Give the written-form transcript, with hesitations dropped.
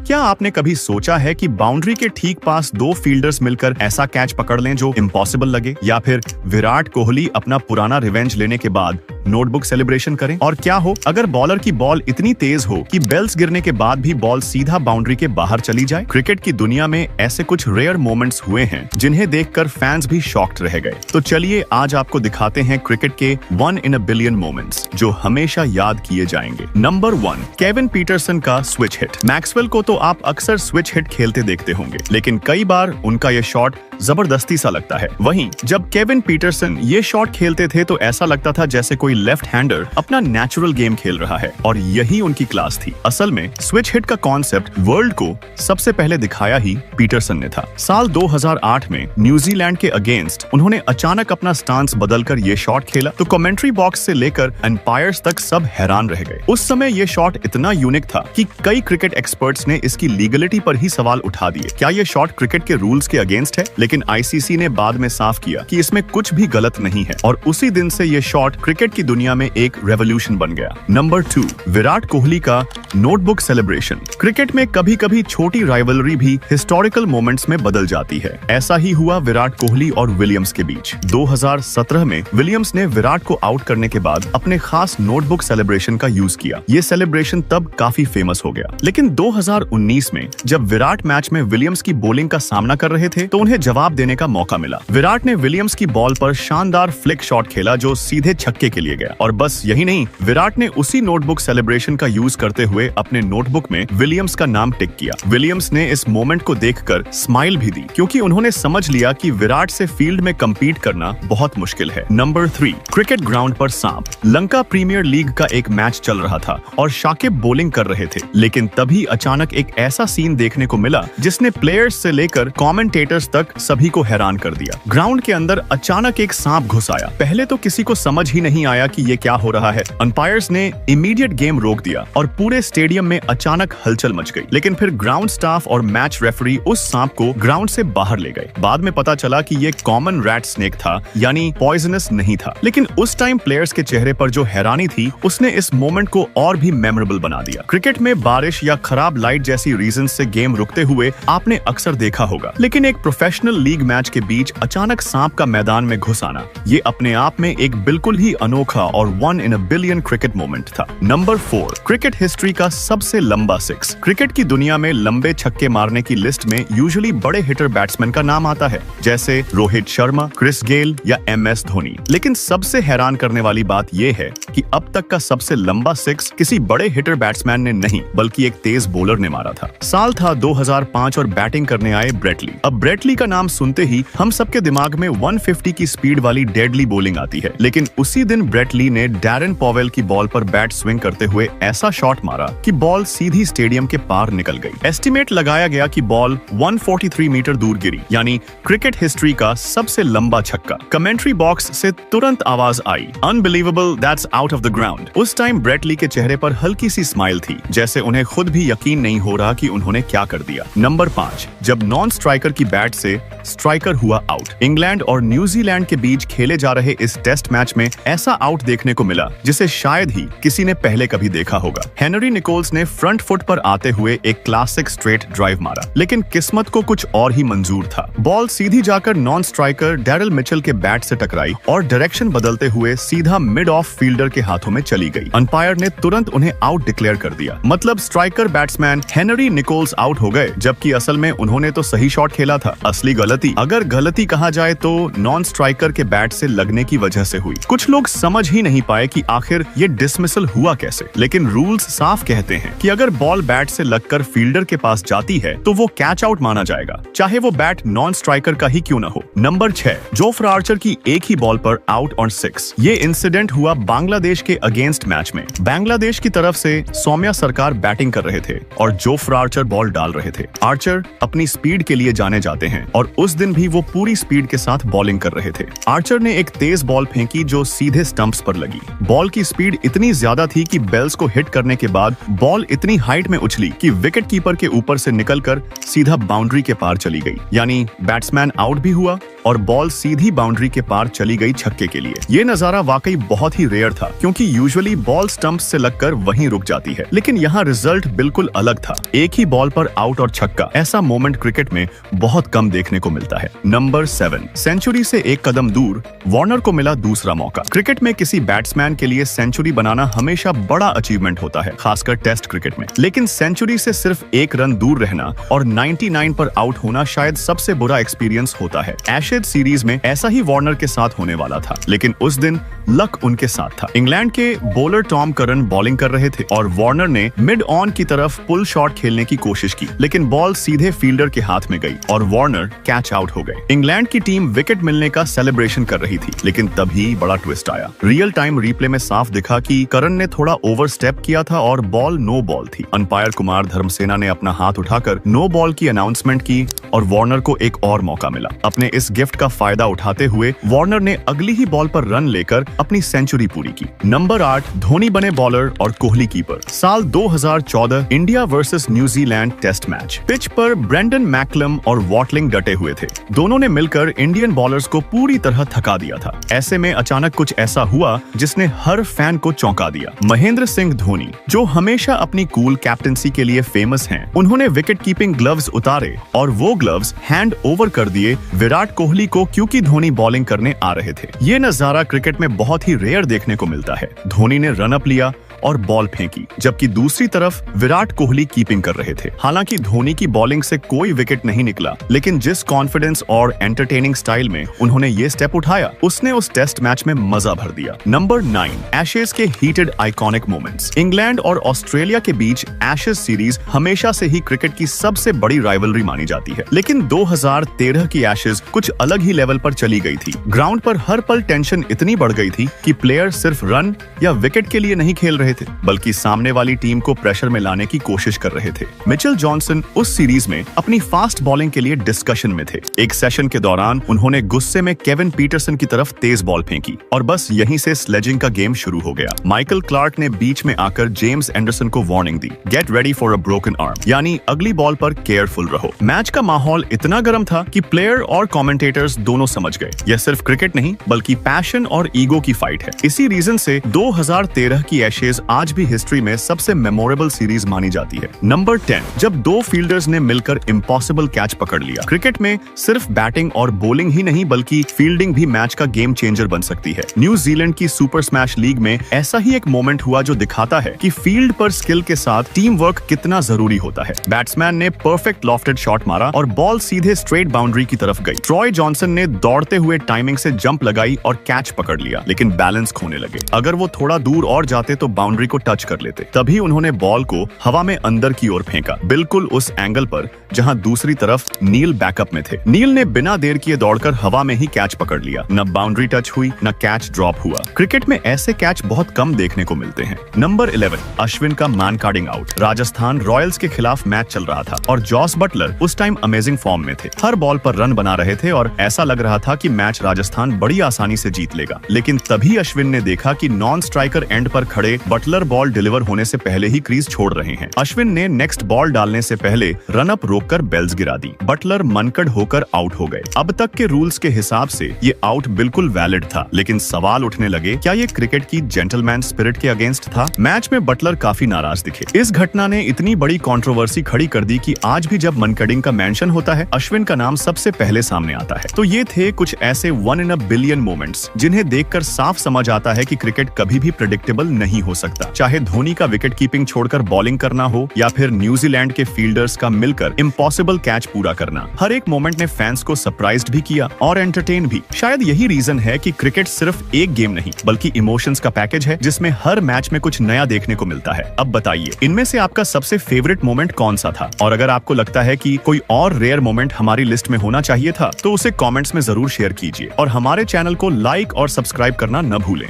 क्या आपने कभी सोचा है कि बाउंड्री के ठीक पास दो फील्डर्स मिलकर ऐसा कैच पकड़ लें जो इम्पॉसिबल लगे, या फिर विराट कोहली अपना पुराना रिवेंज लेने के बाद नोटबुक सेलिब्रेशन करें? और क्या हो अगर बॉलर की बॉल इतनी तेज हो कि बेल्स गिरने के बाद भी बॉल सीधा बाउंड्री के बाहर चली जाए? क्रिकेट की दुनिया में ऐसे कुछ रेयर मोमेंट्स हुए हैं जिन्हें देखकर फैंस भी शॉक्ड रह गए। तो चलिए आज आपको दिखाते हैं क्रिकेट के 1 in a billion मोमेंट्स जो हमेशा याद किए जाएंगे। नंबर 1, केविन पीटरसन का स्विच हिट। मैक्सवेल को तो आप अक्सर स्विच हिट खेलते देखते होंगे, लेकिन कई बार उनका ये शॉट जबरदस्ती सा लगता है। वहीं जब केविन पीटरसन ये शॉट खेलते थे तो ऐसा लगता था जैसे कोई लेफ्ट हैंडर अपना नेचुरल गेम खेल रहा है, और यही उनकी क्लास थी। असल में स्विच हिट का कॉन्सेप्ट वर्ल्ड को सबसे पहले दिखाया ही पीटरसन ने था। साल 2008 में न्यूजीलैंड के अगेंस्ट उन्होंने अचानक अपना स्टांस बदलकर ये शॉट खेला तो कमेंट्री बॉक्स से लेकर एम्पायर्स तक सब हैरान रह गए। उस समय ये शॉट इतना यूनिक था कि कई क्रिकेट एक्सपर्ट्स ने इसकी लीगलिटी पर ही सवाल उठा दिए। क्या ये शॉट क्रिकेट के रूल्स के अगेंस्ट है? लेकिन आईसीसी ने बाद में साफ किया कि इसमें कुछ भी गलत नहीं है, और उसी दिन से ये शॉट क्रिकेट की दुनिया में एक रेवोल्यूशन बन गया। नंबर 2, विराट कोहली का नोटबुक सेलिब्रेशन। क्रिकेट में कभी कभी छोटी राइवलरी भी हिस्टोरिकल मोमेंट्स में बदल जाती है। ऐसा ही हुआ विराट कोहली और विलियम्स के बीच। 2017 में विलियम्स ने विराट को आउट करने के बाद अपने खास नोटबुक सेलिब्रेशन का यूज किया। ये सेलिब्रेशन तब काफी फेमस हो गया। लेकिन 2019 में जब विराट मैच में विलियम्स की बॉलिंग का सामना कर रहे थे तो उन्हें जवाब देने का मौका मिला। विराट ने विलियम्स की बॉल पर शानदार फ्लिक शॉट खेला जो सीधे छक्के के लिए गया। और बस यही नहीं, विराट ने उसी नोटबुक सेलिब्रेशन का यूज करते हुए अपने नोटबुक में विलियम्स का नाम टिक किया। विलियम्स ने इस मोमेंट को देखकर स्माइल भी दी, क्योंकि उन्होंने समझ लिया कि विराट से फील्ड में कम्पीट करना बहुत मुश्किल है। नंबर 3, क्रिकेट ग्राउंड पर सांप। लंका प्रीमियर लीग का एक मैच चल रहा था और शाकिब बॉलिंग कर रहे थे, लेकिन तभी अचानक एक ऐसा सीन देखने को मिला जिसने प्लेयर्स से लेकर कमेंटेटर्स तक सभी को हैरान कर दिया। ग्राउंड के अंदर अचानक एक सांप घुस आया। पहले तो किसी को समझ ही नहीं आया कि ये क्या हो रहा है। अंपायर्स ने इमीडिएट गेम रोक दिया और पूरे स्टेडियम में अचानक हलचल मच गई। लेकिन फिर ग्राउंड स्टाफ और मैच रेफरी उस सांप को ग्राउंड से बाहर ले गए। बाद में पता चला कि ये कॉमन रैट स्नेक था, यानी पॉइजनस नहीं था। लेकिन उस टाइम प्लेयर्स के चेहरे पर जो हैरानी थी उसने इस मोमेंट को और भी मेमोरेबल बना दिया। क्रिकेट में बारिश या खराब लाइट जैसी रीजन से गेम रुकते हुए आपने अक्सर देखा होगा, लेकिन एक प्रोफेशनल लीग मैच के बीच अचानक सांप का मैदान में घुस आना, ये अपने आप में एक बिल्कुल ही अनोखा और 1 in a billion cricket moment था। नंबर 4, क्रिकेट हिस्ट्री का सबसे लंबा 6। क्रिकेट की दुनिया में लंबे छक्के मारने की लिस्ट में यूजुअली बड़े हिटर बैट्समैन का नाम आता है, जैसे रोहित शर्मा, क्रिस गेल या MS धोनी। लेकिन सबसे हैरान करने वाली बात यह है कि अब तक का सबसे लंबा 6 किसी बड़े हिटर बैट्समैन ने नहीं, बल्कि एक तेज बॉलर ने मारा था। साल था 2005 और बैटिंग करने आए ब्रेट ली। अब ब्रेट ली का नाम सुनते ही हम सबके दिमाग में 150 की स्पीड वाली डेडली बॉलिंग आती है। लेकिन उसी दिन ब्रेट ली ने डैरेन पॉवेल की बॉल पर बैट स्विंग करते हुए ऐसा शॉट मारा कि बॉल सीधी स्टेडियम के पार निकल गई। एस्टिमेट लगाया गया कि बॉल 143 मीटर दूर गिरी, यानी क्रिकेट हिस्ट्री का सबसे लंबा छक्का। कमेंट्री बॉक्स से तुरंत आवाज आई, unbelievable, that's out of the ground. उस टाइम ब्रेट ली के चेहरे पर हल्की सी स्माइल थी, जैसे उन्हें खुद भी यकीन नहीं हो रहा कि उन्होंने क्या कर दिया। नंबर 5, जब नॉन स्ट्राइकर की बैट से स्ट्राइकर हुआ आउट। इंग्लैंड और न्यूजीलैंड के बीच खेले जा रहे इस टेस्ट मैच में ऐसा आउट देखने को मिला जिसे शायद ही किसी ने पहले कभी देखा होगा। हेनरी निकोल्स ने फ्रंट फुट पर आते हुए एक क्लासिक स्ट्रेट ड्राइव मारा, लेकिन किस्मत को कुछ और ही मंजूर था। बॉल सीधी जाकर नॉन स्ट्राइकर डैरिल मिचेल के बैट से टकराई और डायरेक्शन बदलते हुए सीधा मिड ऑफ फील्डर के हाथों में चली गई। अंपायर ने तुरंत उन्हें आउट डिक्लेयर कर दिया। मतलब striker batsman Henry Nichols out हो गए, जबकि असल में उन्होंने तो सही शॉट खेला था। असली गलती, अगर गलती कहा जाए तो नॉन स्ट्राइकर के बैट से लगने की वजह से हुई। कुछ लोग समझ ही नहीं पाए कि आखिर ये डिसमिसल हुआ कैसे, लेकिन रूल्स साफ कहते हैं कि अगर बॉल बैट से लगकर फील्डर के पास जाती है तो वो कैच आउट माना जाएगा, चाहे वो बैट नॉन स्ट्राइकर का ही क्यों न हो। नंबर 6, जोफ्रा आर्चर की एक ही बॉल पर आउट ऑन 6। ये इंसिडेंट हुआ बांग्लादेश के अगेंस्ट मैच में। बांग्लादेश की तरफ से सौम्या सरकार बैटिंग कर रहे थे और जोफ्रा आर्चर बॉल डाल रहे थे। आर्चर अपनी स्पीड के लिए जाने जाते हैं और उस दिन भी वो पूरी स्पीड के साथ बॉलिंग कर रहे थे। आर्चर ने एक तेज बॉल फेंकी जो सीधे स्टंप्स पर लगी। बॉल की स्पीड इतनी ज्यादा थी कि बेल्स को हिट करने के बाद बॉल इतनी हाइट में उछली कि विकेट कीपर के ऊपर से निकलकर सीधा बाउंड्री के पार चली गई। यानी बैट्समैन आउट भी हुआ और बॉल सीधी बाउंड्री के पार चली गई छक्के के लिए। ये नजारा वाकई बहुत ही रेयर था, क्योंकि यूजुअली बॉल स्टंप से लगकर वहीं रुक जाती है, लेकिन यहाँ रिजल्ट बिल्कुल अलग था। एक ही बॉल पर आउट और छक्का, ऐसा मोमेंट क्रिकेट में बहुत कम देखने को मिलता है। नंबर 7, सेंचुरी से एक कदम दूर वार्नर को मिला दूसरा मौका। क्रिकेट में किसी बैट्समैन के लिए सेंचुरी बनाना हमेशा बड़ा अचीवमेंट होता है, खासकर टेस्ट क्रिकेट में। लेकिन सेंचुरी से सिर्फ एक रन दूर रहना और 99 पर आउट होना शायद सबसे बुरा एक्सपीरियंस होता है। एशेज सीरीज में ऐसा ही वार्नर के साथ होने वाला था, लेकिन उस दिन लक उनके साथ था। इंग्लैंड के बॉलर टॉम करन बॉलिंग कर रहे थे और वार्नर ने मिड ऑन की तरफ पुल शॉट खेलने की कोशिश की, लेकिन बॉल सीधे फील्डर के हाथ में गई और वार्नर कैच आउट हो गए। इंग्लैंड की टीम विकेट मिलने का सेलिब्रेशन कर रही थी, लेकिन तभी बड़ा ट्विस्ट आया। रियल टाइम रिप्ले में साफ दिखा कि करन ने थोड़ा ओवर स्टेप किया था और बॉल नो बॉल थी। अंपायर कुमार धर्मसेना ने अपना हाथ उठाकर नो बॉल की अनाउंसमेंट की और वार्नर को एक और मौका मिला। अपने इस गिफ्ट का फायदा उठाते हुए वार्नर ने अगली ही बॉल पर रन लेकर अपनी सेंचुरी पूरी की। नंबर 8, धोनी बने बॉलर और कोहली कीपर। साल 2014 India versus New Zealand test match. Pitch पर ब्रेंडन मैकलम और वॉटलिंग डटे हुए थे। दोनों ने मिलकर इंडियन बॉलर्स को पूरी तरह थका दिया था। ऐसे में अचानक कुछ ऐसा हुआ जिसने हर फैन को चौंका दिया। महेंद्र सिंह धोनी, जो हमेशा अपनी कूल कैप्टनसी के लिए फेमस हैं, उन्होंने विकेट कीपिंग ग्लव्स उतारे और वो ग्लव्स हैंड ओवर कर दिए विराट कोहली को, क्योंकि धोनी बॉलिंग करने आ रहे थे। ये नजारा क्रिकेट में बहुत ही रेयर देखने को मिलता है। धोनी ने रन अप लिया और बॉल फेंकी, जबकि दूसरी तरफ विराट कोहली कीपिंग कर रहे थे। हालांकि धोनी की बॉलिंग से कोई विकेट नहीं निकला, लेकिन जिस कॉन्फिडेंस और एंटरटेनिंग स्टाइल में उन्होंने ये स्टेप उठाया, उसने उस टेस्ट मैच में मजा भर दिया। नंबर 9, एशेज के हीटेड आइकॉनिक मोमेंट्स। इंग्लैंड और ऑस्ट्रेलिया के बीच एशेज सीरीज हमेशा से ही क्रिकेट की सबसे बड़ी राइवलरी मानी जाती है, लेकिन 2013 की एशेज कुछ अलग ही लेवल पर चली गई थी। ग्राउंड पर हर पल टेंशन इतनी बढ़ गई थी कि प्लेयर सिर्फ रन या विकेट के लिए नहीं खेल रहे थे, बल्कि सामने वाली टीम को प्रेशर में लाने की कोशिश कर रहे थे। मिचेल जॉनसन उस सीरीज में अपनी फास्ट बॉलिंग के लिए डिस्कशन में थे। एक सेशन के दौरान उन्होंने गुस्से में केविन पीटरसन की तरफ तेज बॉल फेंकी और बस यहीं से स्लेजिंग का गेम शुरू हो गया। माइकल क्लार्क ने बीच में आकर जेम्स एंडरसन को warning the, get ready for a broken arm, यानी अगली बॉल पर केयरफुल रहो। मैच का माहौल इतना गर्म था कि प्लेयर और कमेंटेटर्स दोनों समझ गए, यह सिर्फ क्रिकेट नहीं बल्कि पैशन और ईगो की फाइट है। इसी रीजन से 2013 की एशेज आज भी हिस्ट्री में सबसे मेमोरेबल सीरीज मानी जाती है। नंबर 10, जब दो फील्डर्स ने मिलकर इम्पॉसिबल कैच पकड़ लिया। क्रिकेट में सिर्फ बैटिंग और बॉलिंग ही नहीं बल्कि फील्डिंग भी मैच का गेम चेंजर बन सकती है। न्यूजीलैंड की सुपर स्मैश लीग में ऐसा ही एक मोमेंट हुआ जो दिखाता है कि फील्ड पर स्किल के साथ टीम वर्क कितना जरूरी होता है। बैट्समैन ने परफेक्ट लॉफ्टेड शॉट मारा और बॉल सीधे स्ट्रेट बाउंड्री की तरफ गई। ट्रॉय जॉनसन ने दौड़ते हुए टाइमिंग से जंप लगाई और कैच पकड़ लिया, लेकिन बैलेंस खोने लगे। अगर वो थोड़ा दूर और जाते तो बाउंड्री को टच कर लेते। तभी उन्होंने बॉल को हवा में अंदर की ओर फेंका, बिल्कुल उस एंगल पर जहां दूसरी तरफ नील बैकअप में थे। नील ने बिना देर किए दौड़कर हवा में ही कैच पकड़ लिया। न बाउंड्री टच हुई न कैच ड्रॉप हुआ। क्रिकेट में ऐसे कैच बहुत कम देखने को मिलते हैं। नंबर 11, अश्विन का man carding out. Rajasthan Royals के खिलाफ मैच चल रहा था और जॉस बटलर उस टाइम अमेजिंग फॉर्म में थे। हर बॉल पर रन बना रहे थे और ऐसा लग रहा था कि मैच राजस्थान बड़ी आसानी से जीत लेगा, लेकिन तभी अश्विन ने देखा कि नॉन स्ट्राइकर एंड पर खड़े बटलर बॉल डिलीवर होने से पहले ही क्रीज छोड़ रहे हैं। अश्विन ने नेक्स्ट बॉल डालने से पहले रन अप रोककर बेल्स गिरा दी। बटलर मनकड़ होकर आउट हो गए। अब तक के रूल्स के हिसाब से ये आउट बिल्कुल वैलिड था, लेकिन सवाल उठने लगे, क्या ये क्रिकेट की जेंटलमैन स्पिरिट के अगेंस्ट था? मैच में बटलर काफी नाराज दिखे। इस घटना ने इतनी बड़ी कंट्रोवर्सी खड़ी कर दी कि आज भी जब मनकडिंग का मेंशन होता है, अश्विन का नाम सबसे पहले सामने आता है। तो ये थे कुछ ऐसे 1 in a billion मोमेंट्स जिन्हें देखकर साफ समझ आता है कि क्रिकेट कभी भी प्रेडिक्टेबल नहीं हो सकता। चाहे धोनी का विकेट कीपिंग छोड़कर बॉलिंग करना हो या फिर न्यूजीलैंड के फील्डर्स का मिलकर इम्पॉसिबल कैच पूरा करना, हर एक मोमेंट ने फैंस को सरप्राइज्ड भी किया और एंटरटेन भी। शायद यही रीजन है कि क्रिकेट सिर्फ एक गेम नहीं बल्कि इमोशंस का पैकेज है, जिसमें हर मैच में कुछ नया देखने को मिलता है। अब बताइए, इनमें से आपका सबसे फेवरेट मोमेंट कौन सा था? और अगर आपको लगता है कि कोई और रेयर मोमेंट हमारी लिस्ट में होना चाहिए था, तो उसे कमेंट्स में जरूर शेयर कीजिए और हमारे चैनल को लाइक और सब्सक्राइब करना न भूलें।